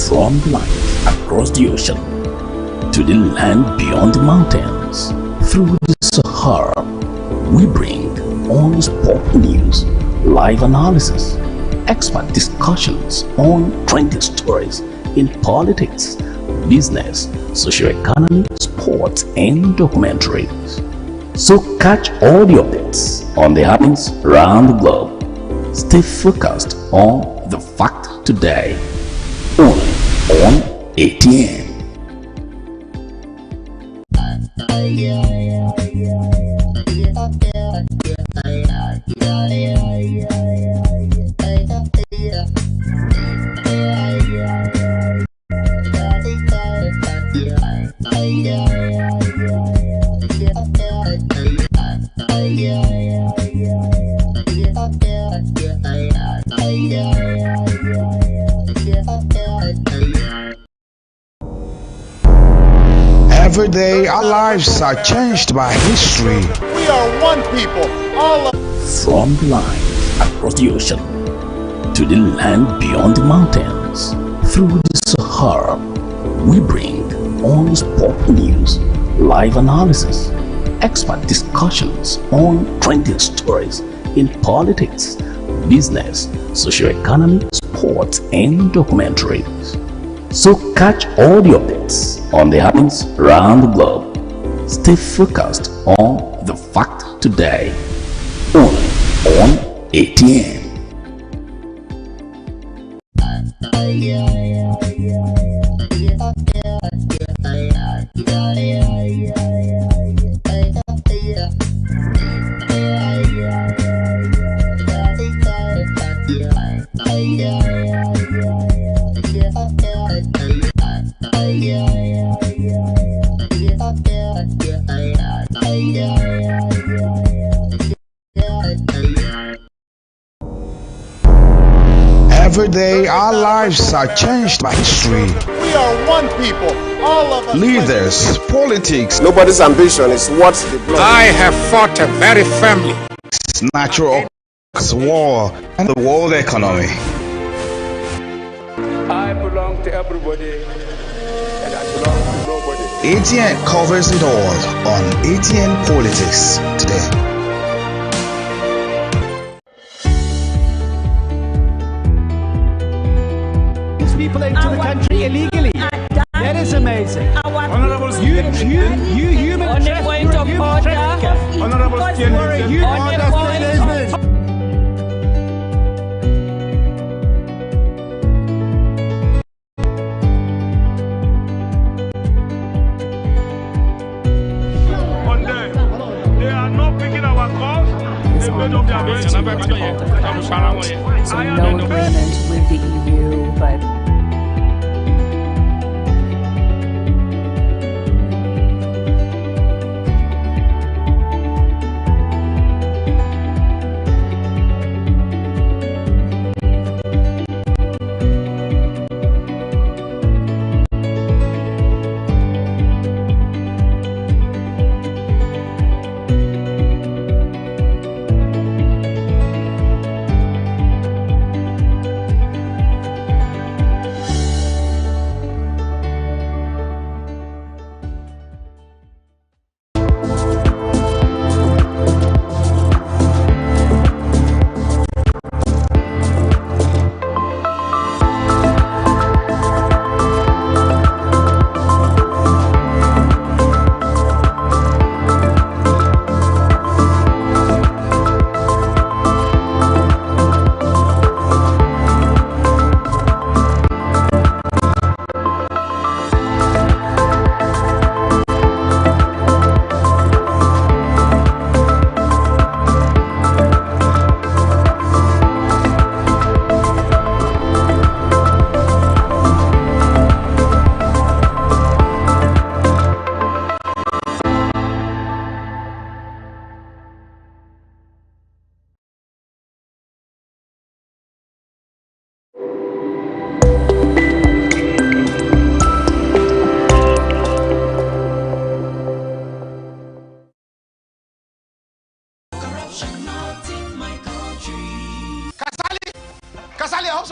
From life across the ocean to the land beyond the mountains, through the Sahara, we bring on-spot news, live analysis, expert discussions on trending stories in politics, business, socio-economy, sports, and documentaries. So catch all the updates on the happenings around the globe. Stay focused on the fact today, only on ATN. Every day our lives are changed by history. We are one people, all of From life across the ocean to the land beyond the mountains, through the Sahara, we bring on-spot news, live analysis, expert discussions on trending stories in politics, business, socio-economy, sports, and documentaries. So catch all the updates on the happenings around the globe. Stay focused on the fact today, only on ATN. Every day our lives are changed by history. we are one people, all of us. Leaders, politics, Nobody's ambition is what the blood. I have fought very firmly. natural war, and the world economy. I belong to everybody and I belong to nobody. ATN covers it all on ATN Politics today. People into the country illegally. That is amazing. Honorable You human On the point of order. Honorable You're a human On the point of One day, they are not picking our cause. They made up their minds. So no agreement with the EU, but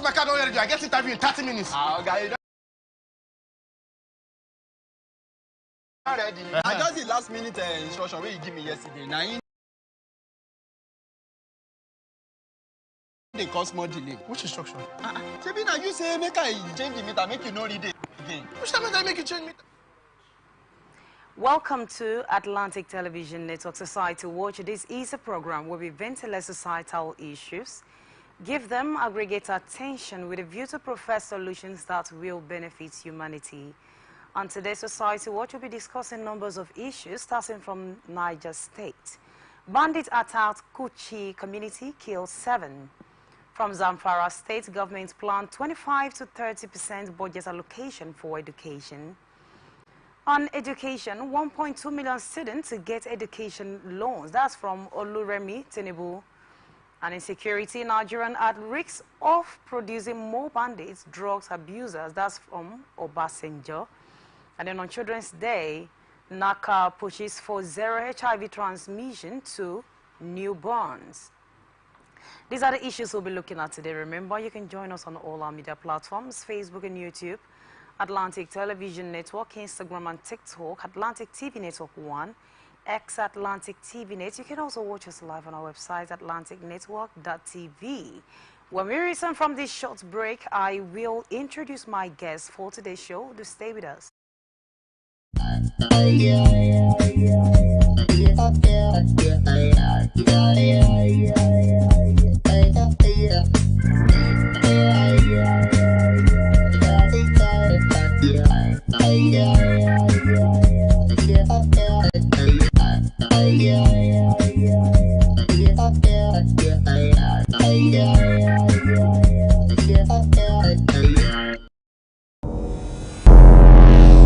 my car don't ready. I get interview in 30 minutes. Okay. Ready. I just the last minute instruction where you give me yesterday. Now they cause more delay. Which instruction? Maybe now you say make I change the meter, make you no read it again. Which time I make you change meter? Welcome to Atlantic Television Network Society Watch. This is a program where we ventilate societal issues, give them aggregate attention with a view to provide solutions that will benefit humanity. On today's Society Watch, we'll be discussing numbers of issues starting from Niger State. Bandits attacked Kuchi community, killed 7. From Zamfara State, government planned 25 to 30% budget allocation for education. On education, 1.2 million students get education loans. That's from Oluremi Tinubu. And insecurity, Nigerian at risk of producing more bandits, drugs abusers. That's from Obasanjo. And then on Children's Day, NACA pushes for zero HIV transmission to newborns. These are the issues we'll be looking at today. Remember, you can join us on all our media platforms, Facebook and YouTube, Atlantic Television Network, Instagram and TikTok, Atlantic TV Network 1, X Atlantic TV Net. You can also watch us live on our website, atlanticnetwork.tv. When we return from this short break, I will introduce my guests for today's show. Do stay with us.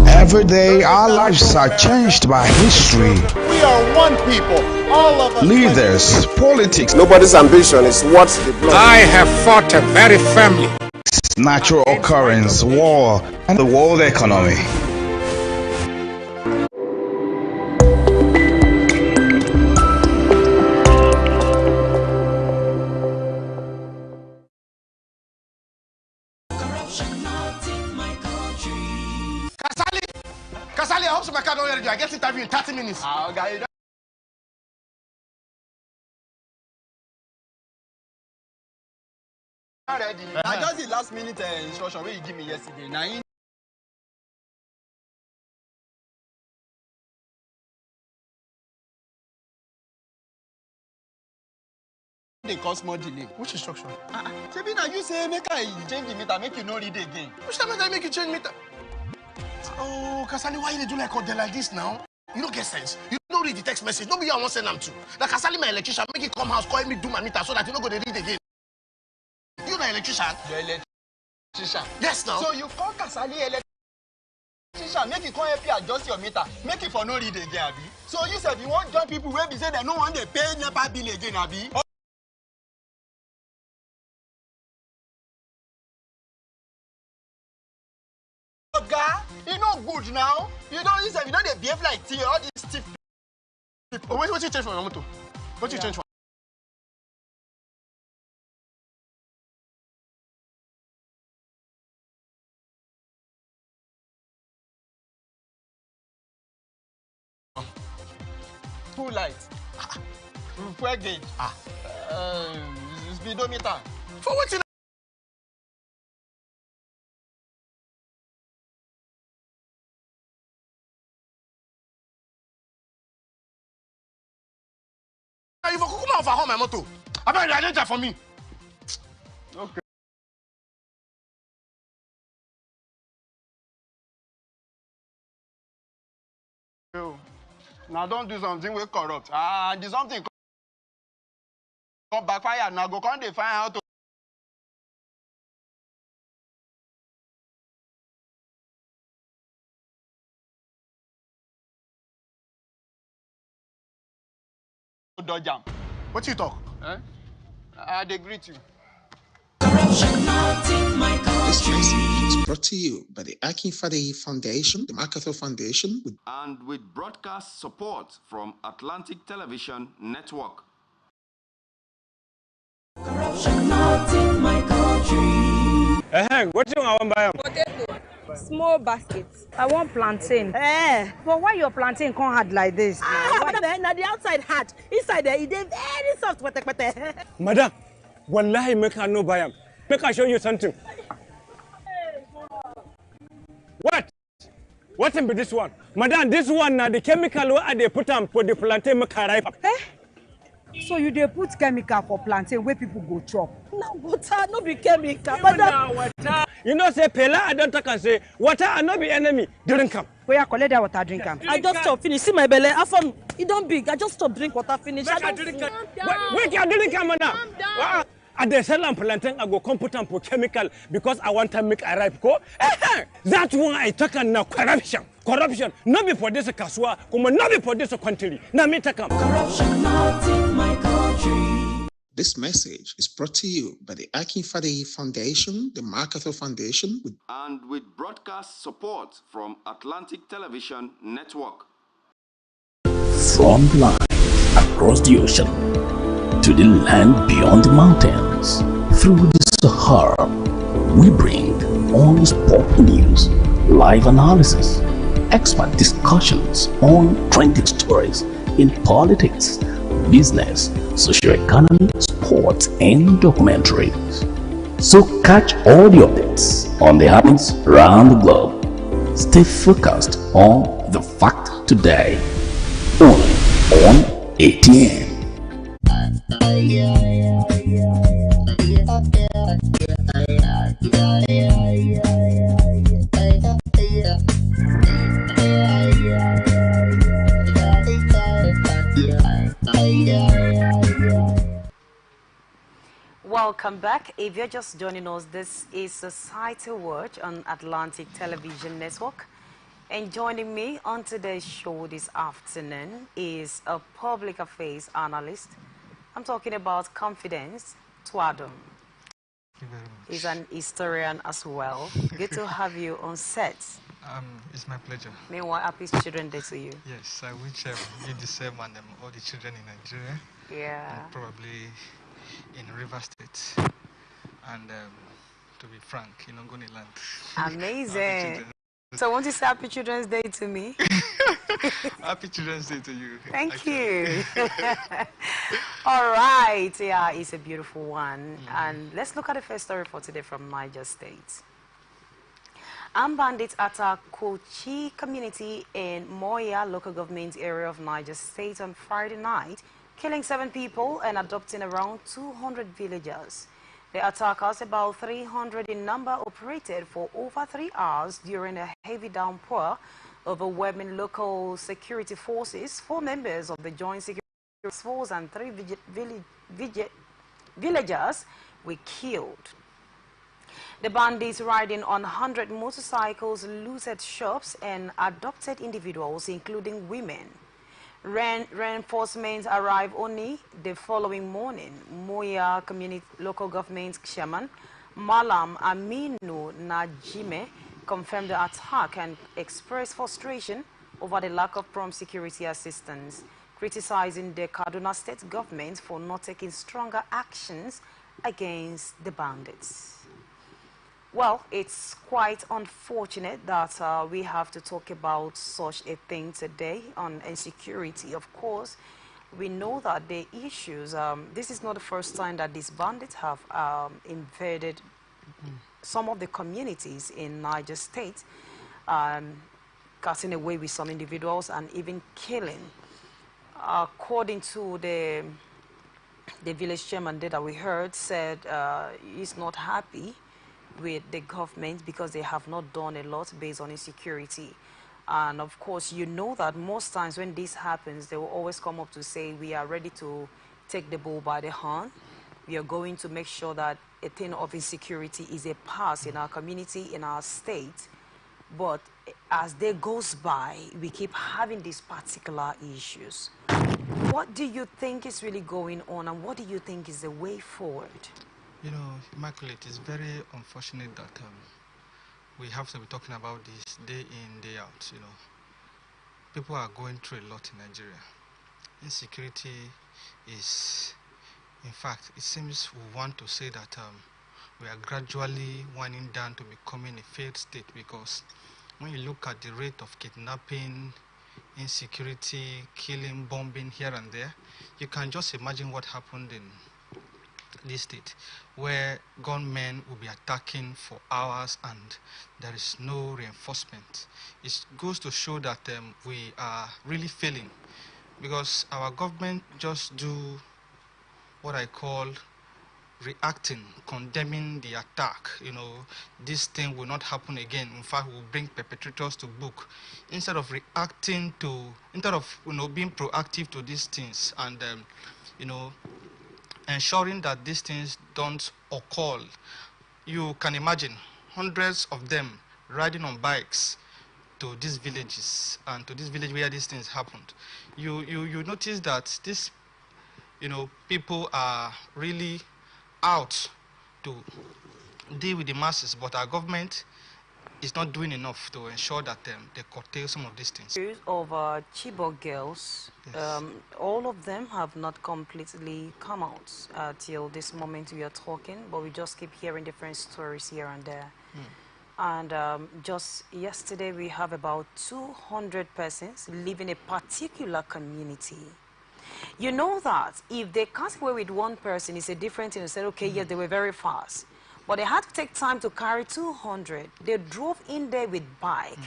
Every day, our lives are changed by history. We are one people. All of us. Leaders, politics, Nobody's ambition is what the blood. I have fought a very family. natural occurrence, war, and the world economy. Kasali, I hope so my car don't ready. I get interview in 30 minutes. Okay. Ready. I just the last minute instruction where you give me yesterday. Now they cause more delay. Which instruction? Maybe now you say make I change the meter, make you no read again. Which time I make you change meter? Oh, Kasali, why you do like this now? You don't get sense. You don't read the text message. Nobody I want send them to. Like Kasali, my electrician, make it come house, call me do my meter so that you don't go to read again. You know electrician? You're electrician. Yes, now. So you call Kasali electrician, make it come help you adjust your meter, make it for no read again, Abi. So you said you want join people where be say they no want they pay NEPA bill again, Abi. Oga, you know good now. You don't use you know they behave like tea, all these stiff people. Oh, what you change for your motor? What you change for? Full light. Fuel gauge. Speedometer. For what you you for come out for home my motor. I better identify for me. Okay. Now don't do something we corrupt. Do something come backfire. Now go come they find out to dodge am. What you talk? They greet you. This message is brought to you by the Akin Fadehi Foundation, the MacArthur Foundation, and with broadcast support from Atlantic Television Network. Corruption not in my country. What do you want to buy? Potato. Small baskets. I want plantain. But why your plantain can't hard like this? Now the outside hard, inside there it is very soft. Madam, wallahi make her no buy am. Make I show you something. What? What be this one? Madam, this one now the chemical where they put on for the plantain make her ripe. So you dey put chemical for plantain where people go chop? Now water no be chemical. Water. You know say Pela I don't talk and say water and not be enemy. Drink am. Where you collect that water, drink am. I just stop finish. See my belly. After it don't big. I just stop drink water finish. Wait, you drink am now. I dey sell am plantain, I go come put am for chemical because I want to make a ripe go. That's why I talk now corruption. Corruption. Not be for this kaswa, come not be for this country. Now me talk am. Corruption not in my country. This message is brought to you by the Akin Fadayi Foundation, the MacArthur Foundation, and with broadcast support from Atlantic Television Network. From the line across the ocean to the land beyond the mountains, through the Sahara, we bring honest pop news, live analysis, expert discussions on trending stories in politics, business, socio-economy, sports, and documentaries. So catch all the updates on the happenings around the globe. Stay focused on the fact today, only on ATN. Welcome back. If you're just joining us, this is Society Watch on Atlantic Television Network. And joining me on today's show this afternoon is a public affairs analyst. I'm talking about Confidence Twadum. He's an historian as well. Good to have you on set. It's my pleasure. Meanwhile, happy Children's Day to you. Yes, I wish you the same and all the children in Nigeria. Yeah. And probably in River State. And to be frank, in Ogoni land. Amazing. So I want to say happy Children's Day to me. Happy Children's Day to you. Thank you. All right. Yeah, it's a beautiful one. And let's look at the first story for today from Niger State. Armed bandits attacked Kochi community in Moya local government area of Niger State on Friday night, killing 7 people and adopting around 200 villagers. The attackers, about 300 in number, operated for over 3 hours during a heavy downpour, overwhelming local security forces. 4 members of the Joint Security Force and 3 villagers were killed. The bandits, riding on 100 motorcycles, looted shops and abducted individuals, including women. Reinforcements arrived only the following morning. Moya Community Local Government Chairman Malam Aminu Najime confirmed the attack and expressed frustration over the lack of prompt security assistance, criticizing the Kaduna State government for not taking stronger actions against the bandits. Well, it's quite unfortunate that we have to talk about such a thing today on insecurity. Of course, we know that the issues, this is not the first time that these bandits have invaded some of the communities in Niger State, cutting away with some individuals and even killing. According to the village chairman that we heard, said he's not happy with the government because they have not done a lot based on insecurity. And of course, you know that most times when this happens, they will always come up to say, we are ready to take the bull by the horn. We are going to make sure that a thing of insecurity is a past in our community, in our state. But as day goes by, we keep having these particular issues. What do you think is really going on, and what do you think is the way forward? You know, Immaculate, it's very unfortunate that we have to be talking about this day in, day out, you know. People are going through a lot in Nigeria. Insecurity is, in fact, it seems we want to say that we are gradually winding down to becoming a failed state, because when you look at the rate of kidnapping, insecurity, killing, bombing here and there, you can just imagine what happened in this state, where gunmen will be attacking for hours and there is no reinforcement. It goes to show that we are really failing, because our government just do what I call reacting, condemning the attack. This thing will not happen again. In fact, we'll bring perpetrators to book, instead of reacting to, instead of being proactive to these things and ensuring that these things don't occur. You can imagine hundreds of them riding on bikes to these villages and to this village where these things happened. You notice that these people are really out to deal with the masses, but our government is not doing enough to ensure that they curtail some of these things. Of Chibok girls, yes. All of them have not completely come out till this moment we are talking, but we just keep hearing different stories here and there. And just yesterday we have about 200 persons living in a particular community. You know that if they can't away with one person, it's a different thing. They said, okay, yes, they were very fast. But they had to take time to carry 200. They drove in there with bike.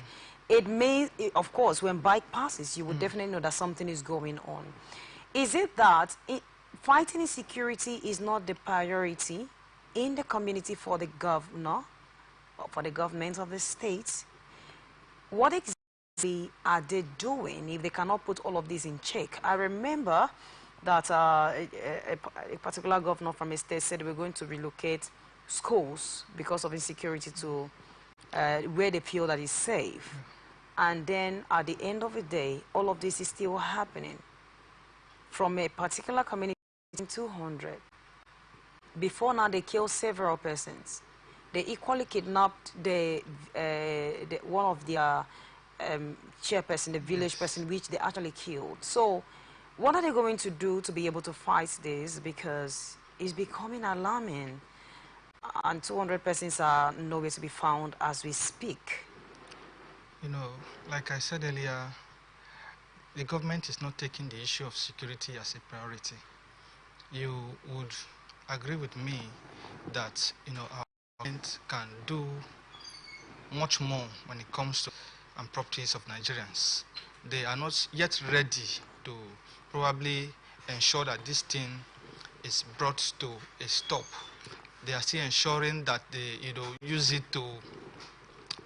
It may, of course, when bike passes, you would definitely know that something is going on. Is it that fighting insecurity is not the priority in the community for the governor, or for the government of the state? What exactly are they doing if they cannot put all of this in check? I remember that a particular governor from a state said we're going to relocate schools because of insecurity to where they feel that is safe. And then at the end of the day, all of this is still happening. From a particular community, 200. Before now, they killed several persons. They equally kidnapped one of their chairperson, the village person, which they actually killed. So what are they going to do to be able to fight this? Because it's becoming alarming. And 200 persons are nowhere to be found as we speak. Like I said earlier, the government is not taking the issue of security as a priority. You would agree with me that, our government can do much more when it comes to properties of Nigerians. They are not yet ready to probably ensure that this thing is brought to a stop. They are still ensuring that they use it to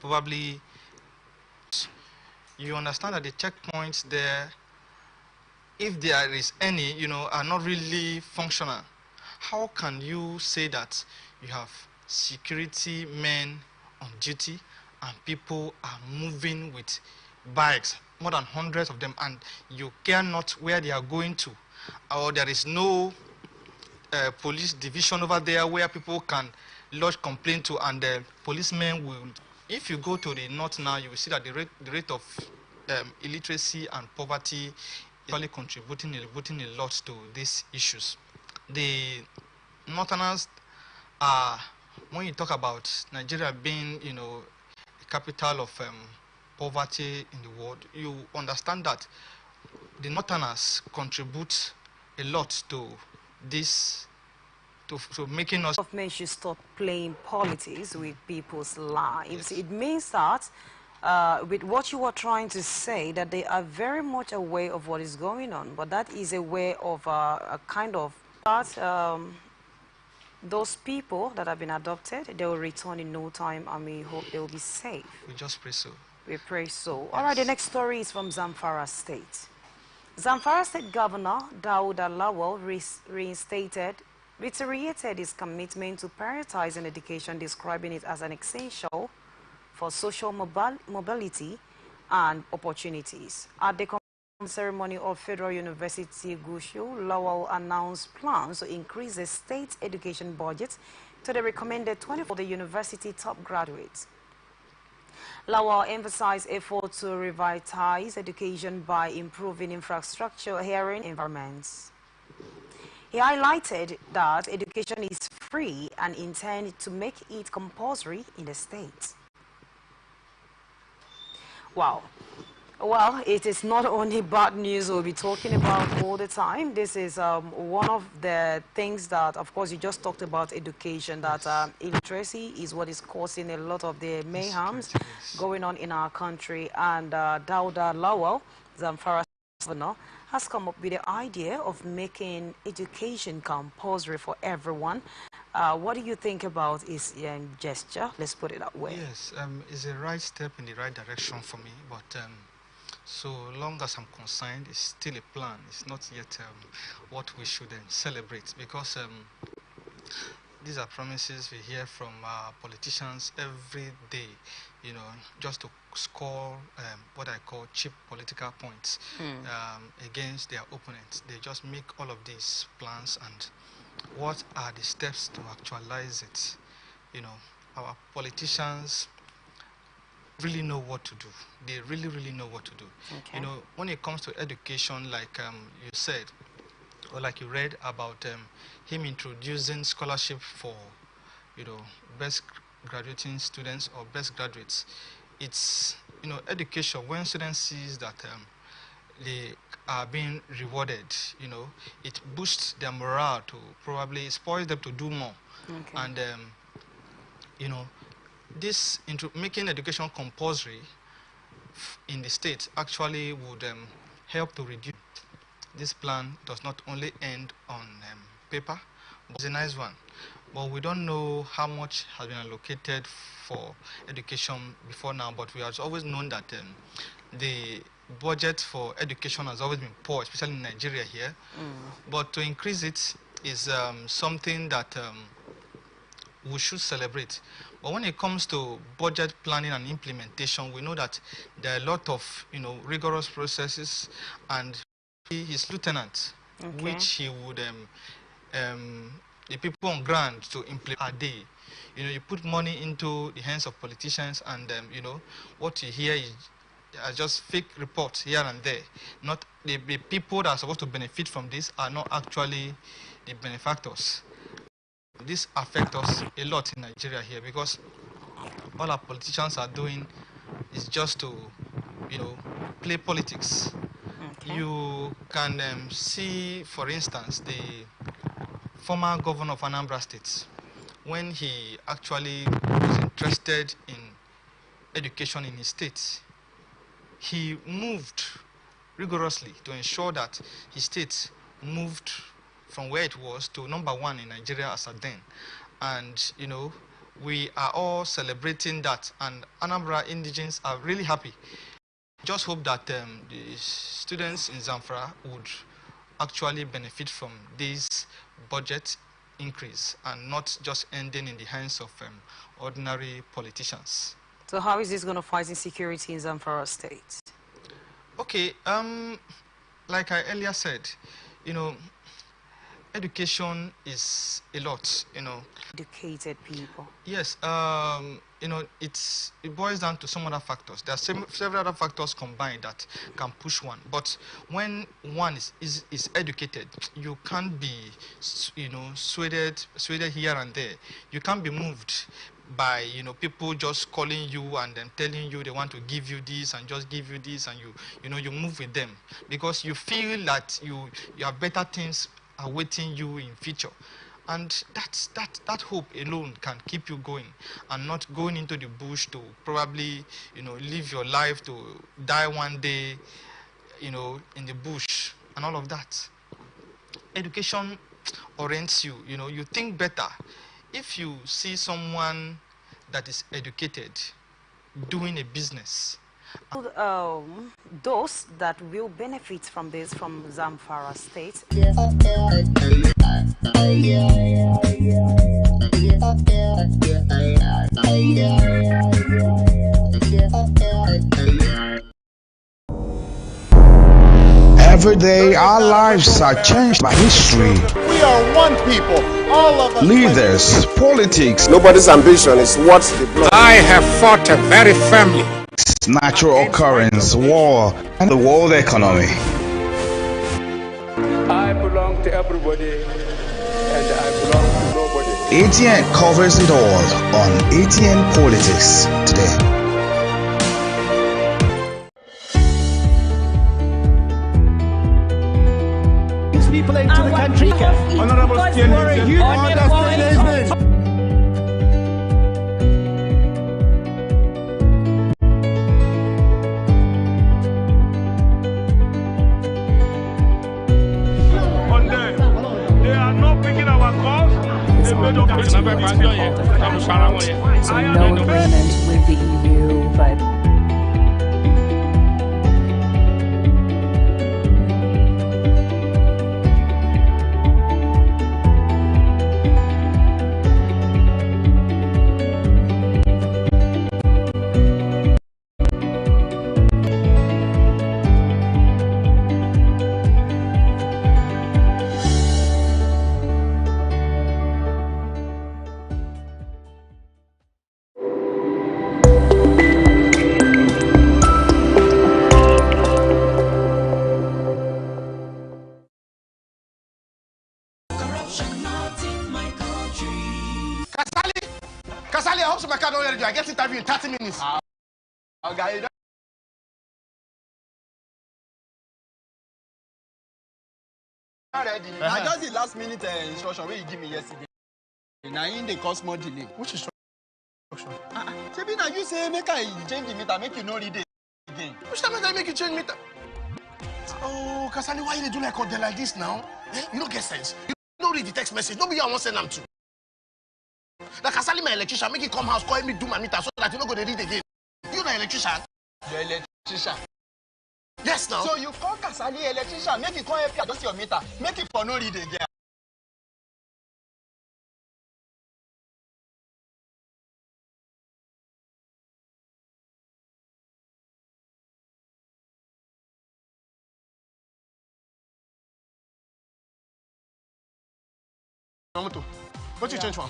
probably, you understand that the checkpoints there, if there is any, are not really functional. How can you say that you have security men on duty and people are moving with bikes, more than hundreds of them, and you care not where they are going to, or there is no police division over there where people can lodge complaint to, and the policemen will. If you go to the north now, you will see that the rate of illiteracy and poverty is really contributing a lot to these issues. The northerners are, when you talk about Nigeria being, a capital of poverty in the world, you understand that the northerners contribute a lot to this, to making us. Government should stop playing politics with people's lives. Yes. It means that with what you are trying to say, that they are very much aware of what is going on, but that is a way of a kind of that those people that have been adopted, they will return in no time, and we hope they will be safe. We just pray so. We pray so. Yes. All right, the next story is from Zamfara State. Zamfara State Governor Daud Lawal reiterated his commitment to prioritizing education, describing it as an essential for social mobility and opportunities. At the ceremony of Federal University Gushu, Lawal announced plans to increase the state education budget to the recommended 20 for the university top graduates. Lawal emphasized efforts to revitalize education by improving infrastructure, hearing environments. He highlighted that education is free and intended to make it compulsory in the state. Wow. Well, it is not only bad news we'll be talking about all the time. This is one of the things that, of course, you just talked about education, that illiteracy is what is causing a lot of the mayhems going on in our country. And Dauda Lawal, Zamfara governor, has come up with the idea of making education compulsory for everyone. What do you think about his gesture? Let's put it that way. Yes, it's a right step in the right direction for me, but so long as I'm concerned, it's still a plan. It's not yet what we should celebrate, because these are promises we hear from politicians every day, you know, just to score what I call cheap political points against their opponents. They just make all of these plans, and what are the steps to actualize it? You know, our politicians really know what to do. They really know what to do. Okay. You know, when it comes to education, like you said, or like you read about him introducing scholarship for, you know, best graduating students or best graduates. It's, you know, education, when students sees that they are being rewarded, you know, it boosts their morale to probably spoil them to do more. Okay. And, you know, this making education compulsory in the state actually would help to reduce. This plan does not only end on paper, but it's a nice one. But we don't know how much has been allocated for education before now, but we have always known that the budget for education has always been poor, especially in Nigeria here. But to increase it is something that we should celebrate. But when it comes to budget planning and implementation, we know that there are a lot of, you know, rigorous processes, and his lieutenant, which he would the people on ground to implement a day. You know, you put money into the hands of politicians, and you know, what you hear is just fake reports here and there. Not the people that are supposed to benefit from this are not actually the benefactors. This affects us a lot in Nigeria here, because all our politicians are doing is just to, you know, play politics. Okay. You can see, for instance, the former governor of Anambra State, when he actually was interested in education in his state, he moved rigorously to ensure that his state moved from where it was to #1 in Nigeria as at then. And, you know, we are all celebrating that, and Anambra indigents are really happy. Just hope that the students in Zamfara would actually benefit from this budget increase and not just ending in the hands of ordinary politicians. So how is this going to fight insecurity in Zamfara State? Okay, like I earlier said, you know, education is a lot, you know. Educated people. Yes, you know, it boils down to some other factors. There are several other factors combined that can push one. But when one is educated, you can't be, you know, swayed here and there. You can't be moved by, you know, people just calling you and then telling you they want to give you this and just give you this, and you know, you move with them because you feel that you have better things awaiting you in future. And that hope alone can keep you going, and not going into the bush to probably, you know, live your life to die one day, you know, in the bush and all of that. Education orients you, you know, you think better. If you see someone that is educated doing a business, those that will benefit from this from Zamfara State. Every day, our lives are changed by history. We are one people, all of us. Leaders, politics. Nobody's ambition is what the blood. I have fought a very family. Natural occurrence, war, and the world economy. I belong to a everybody, and I belong to nobody. ATN covers it all on ATN Politics today. People into the country. Honorable Stephen, You understand? They are not picking our calls. They made up So no agreement with the EU, but Kasali, I hope so my car don't hear you. I get interview in 30 minutes. Okay, already. I just the last minute instruction where you give me yesterday. Now in the cost more delay. Which instruction? Maybe now you say make I change the meter, make you no read it again. Which time I make you change meter? Oh, Kasali, why you do like like this now? Eh? You don't get sense. You don't read the text message. Nobody I want send them to. Like Kasali, my electrician, make it come house, call me, do my meter so that you don't go to read again. You know electrician? Your electrician. Yes, now. So you call Kasali electrician, make it come help you adjust your meter, make it for no read again. What you change for?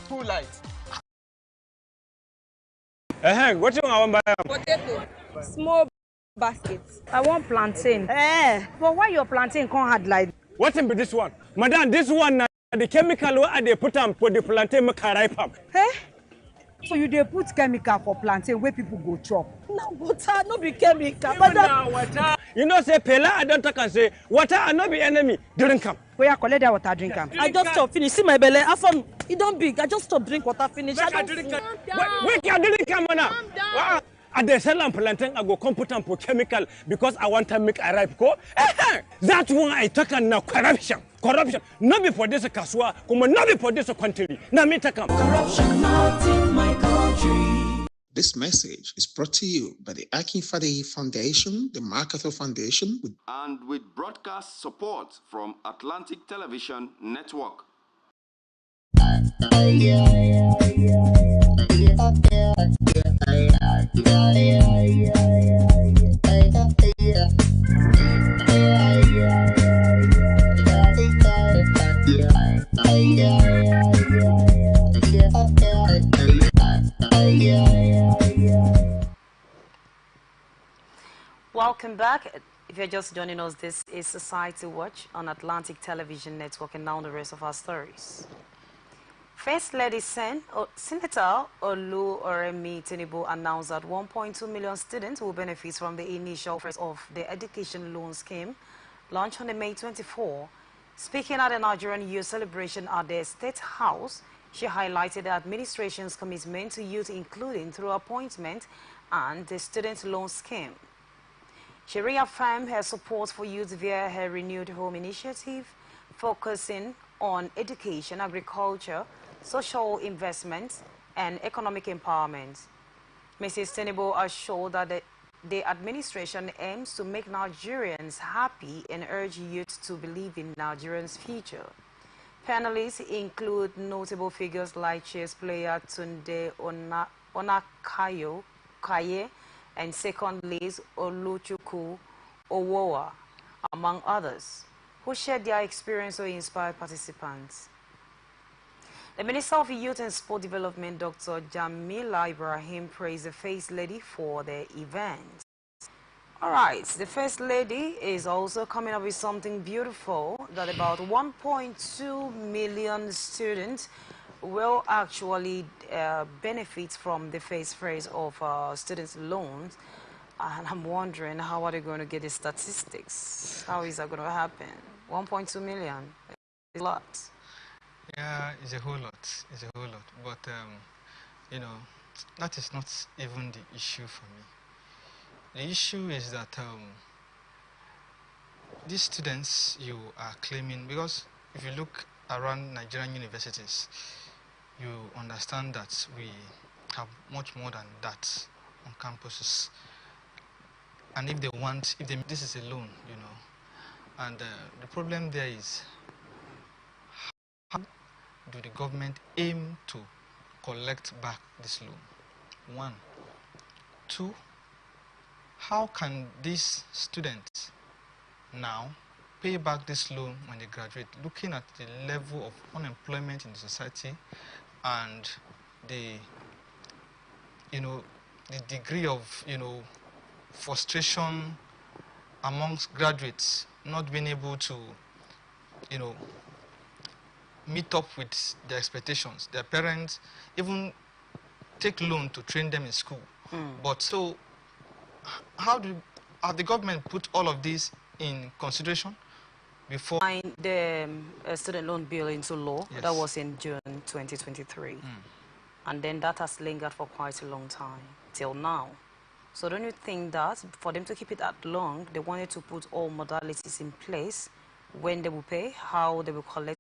Full light. What you want to buy? Potato. Small baskets. I want plantain. But why your plantain can't hard like? What's in this one? Madam, this one, the chemical what they put on for the plantain make ripe up. So you dey put chemical for plantain where people go chop. Now water no be chemical. Water. You know say Pela I don't talk and say water and not be enemy. Drink am. Where I collect that water drink am. I just stop finish. See my belly. I found it don't big. I just stop drink water finish. I don't drink. Wait, you drink am now. I dey sell am plantain I go come put am for chemical because I want to make a ripe go. That one I talk and now corruption. Corruption. Not be for this kaswa, come not be for this country. Now me take am. corruption not in my country. This message is brought to you by the Akinfade Foundation, the MacArthur Foundation, and with broadcast support from Atlantic Television Network. Welcome back. If you're just joining us, this is Society Watch on Atlantic Television Network, and now the rest of our stories. First Lady Senator Olu Oremi Tinubu announced that 1.2 million students will benefit from the initial phase of the education loan scheme launched on May 24. Speaking at the Nigerian Youth Celebration at the State House, she highlighted the administration's commitment to youth, including through appointment and the student loan scheme. She reaffirmed her support for youth via her renewed home initiative, focusing on education, agriculture, social investments, and economic empowerment. Mrs. Tinubu assured that the administration aims to make Nigerians happy and urge youth to believe in Nigerians' future. Panelists include notable figures like chess player Tunde Onakayo Kaye and second Liz Oluchukwu Owowa, among others, who shared their experience or inspired participants. The Minister of Youth and Sport Development, Dr. Jamila Ibrahim, praised the First Lady for the event. All right, the First Lady is also coming up with something beautiful, that about 1.2 million students will actually benefit from the first phase of students' loans. And I'm wondering, how are they going to get the statistics? How is that going to happen? 1.2 million is a lot. Yeah, it's a whole lot. It's a whole lot. But, you know, that is not even the issue for me. The issue is that these students you are claiming, because if you look around Nigerian universities, you understand that we have much more than that on campuses. And if they want, this is a loan, you know. And the problem there is, how do the government aim to collect back this loan? One. Two, how can these students now pay back this loan when they graduate, looking at the level of unemployment in the society and the, you know, the degree of, you know, frustration amongst graduates not being able to, you know, meet up with their expectations. Their parents even take loan to train them in school. But so, how have the government put all of this in consideration before the student loan bill into law? Yes. That was in June 2023. And then that has lingered for quite a long time, till now. So don't you think that for them to keep it that long, they wanted to put all modalities in place, when they will pay, how they will collect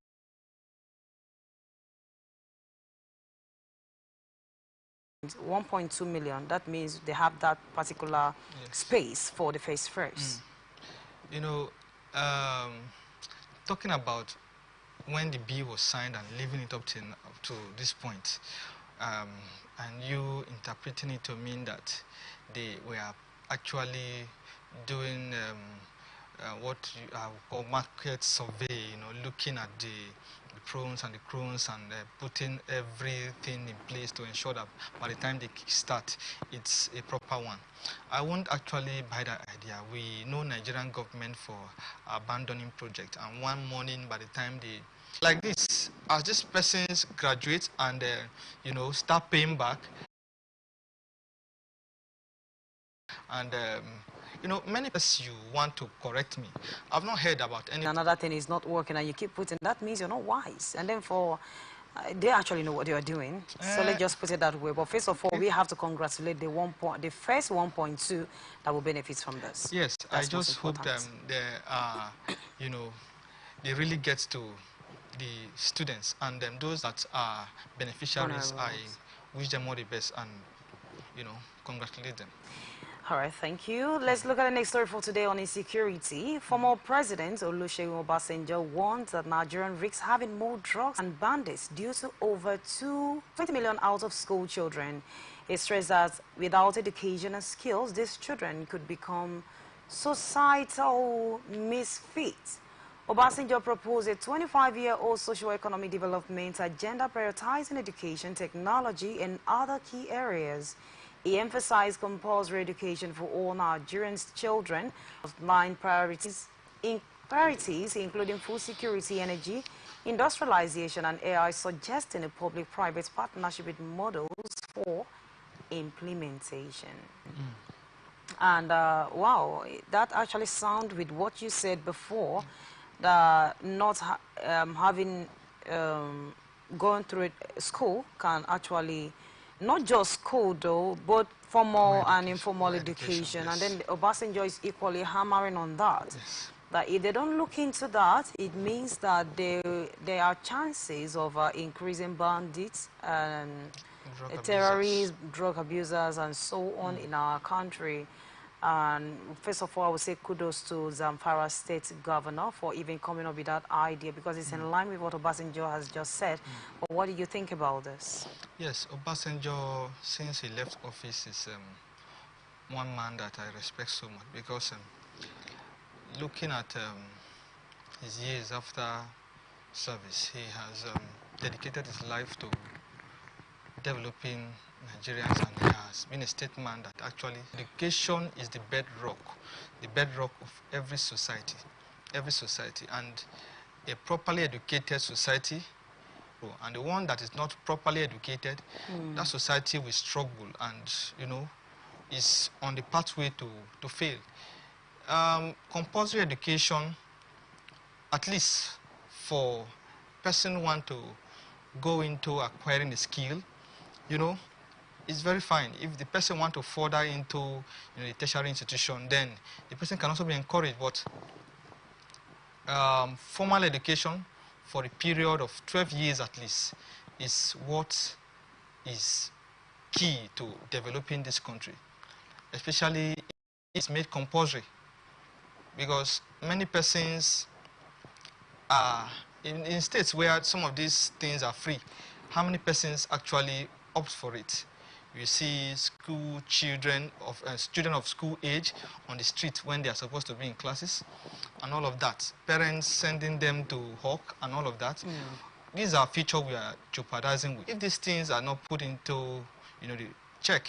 1.2 million? That means they have that particular space for the first. You know, talking about when the bill was signed and leaving it up to this point, and you interpreting it to mean that they were actually doing what you call market survey, you know, looking at the pros and the cons and putting everything in place to ensure that by the time they start, it's a proper one. I won't actually buy that idea. We know Nigerian government for abandoning projects, and one morning by the time they, like this, as these persons graduate and you know, start paying back, and you know, many people, you want to correct me, I've not heard about any. Another thing is not working and you keep putting, that means you're not wise. And then for they actually know what they are doing. So let's just put it that way. But first of all, we have to congratulate the first 1.2 that will benefit from this. Yes, that's I just hope they you know, they really get to the students, and those that are beneficiaries, I wish them all the best and, you know, congratulate them. All right, thank you. Let's look at the next story for today on insecurity. Former President Olusegun Obasanjo warns that Nigerian risks having more drugs and bandits due to over 20 million out-of-school children. He stressed that without education and skills, these children could become societal misfits. Obasanjo proposed a 25-year-old socio-economic development agenda prioritizing education, technology, and other key areas. He emphasized compulsory education for all Nigerians' children, of 9 priorities, including food security, energy, industrialization, and AI, suggesting a public-private partnership with models for implementation. And wow, that actually sounds with what you said before, that not having gone through school can actually, not just school though, but formal and informal education. And then Obasanjo is equally hammering on that. That if they don't look into that, it means that there are chances of increasing bandits and terrorists, drug abusers, and so on in our country. And first of all, I would say kudos to Zamfara State Governor for even coming up with that idea, because it's in line with what Obasanjo has just said. But what do you think about this? Yes, Obasanjo, since he left office, is one man that I respect so much, because looking at his years after service, he has dedicated his life to developing Nigerians, and he has been a statesman that actually education is the bedrock of every society, and a properly educated society, and the one that is not properly educated, that society will struggle and, you know, is on the pathway to fail. Compulsory education, at least for person want to go into acquiring a skill, you know, it's very fine. If the person want to further into, you know, a tertiary institution, then the person can also be encouraged. But formal education for a period of 12 years at least is what is key to developing this country, especially if it's made compulsory, because many persons are in states where some of these things are free. How many persons actually opt for it? You see school children of students of school age on the street when they are supposed to be in classes, and all of that. Parents sending them to hawk and all of that. These are features we are jeopardizing with. If these things are not put into, you know, the check,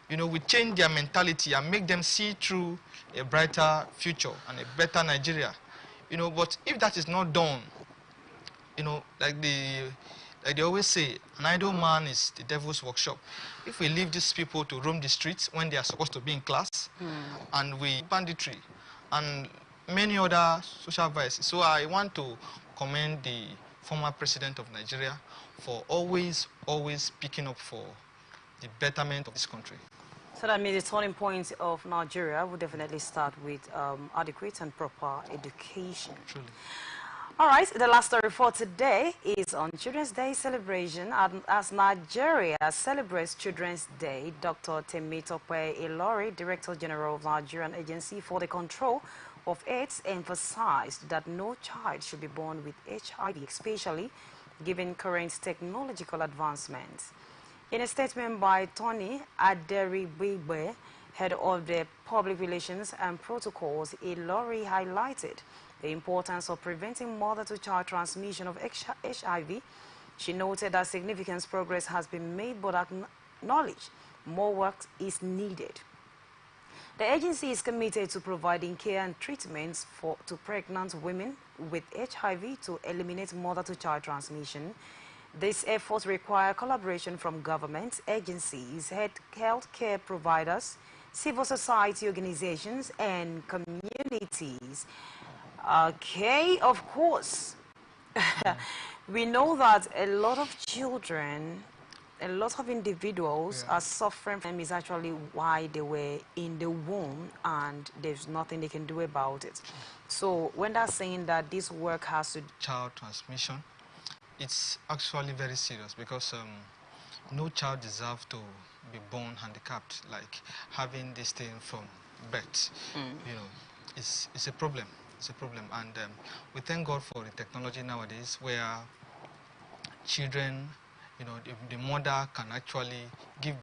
you know, we change their mentality and make them see through a brighter future and a better Nigeria. You know, but if that is not done, you know, like they always say, an idle man is the devil's workshop. If we leave these people to roam the streets when they are supposed to be in class, and we banditry and many other social vices. So I want to commend the former president of Nigeria for always speaking up for the betterment of this country. So that means the turning point of Nigeria will definitely start with adequate and proper education. Truly. All right, the last story for today is on Children's Day celebration. As Nigeria celebrates Children's Day, Dr. Temitope Ilori, Director General of Nigerian Agency for the Control of AIDS, emphasized that no child should be born with HIV, especially given current technological advancements. In a statement by Tony Aderibigbe, head of the Public Relations and Protocols, Ilori highlighted the importance of preventing mother-to-child transmission of HIV. She noted that significant progress has been made, but acknowledged more work is needed. The agency is committed to providing care and treatments to pregnant women with HIV to eliminate mother-to-child transmission. These efforts require collaboration from government agencies, healthcare providers, civil society organizations, and communities. Okay, of course. We know that a lot of children, a lot of individuals are suffering from is actually why they were in the womb and there's nothing they can do about it. So when they're saying that this work has to... Child transmission, it's actually very serious, because no child deserves to be born handicapped, like having this thing from birth. You know, it's a problem. It's a problem, and we thank God for the technology nowadays where children, you know, the mother can actually give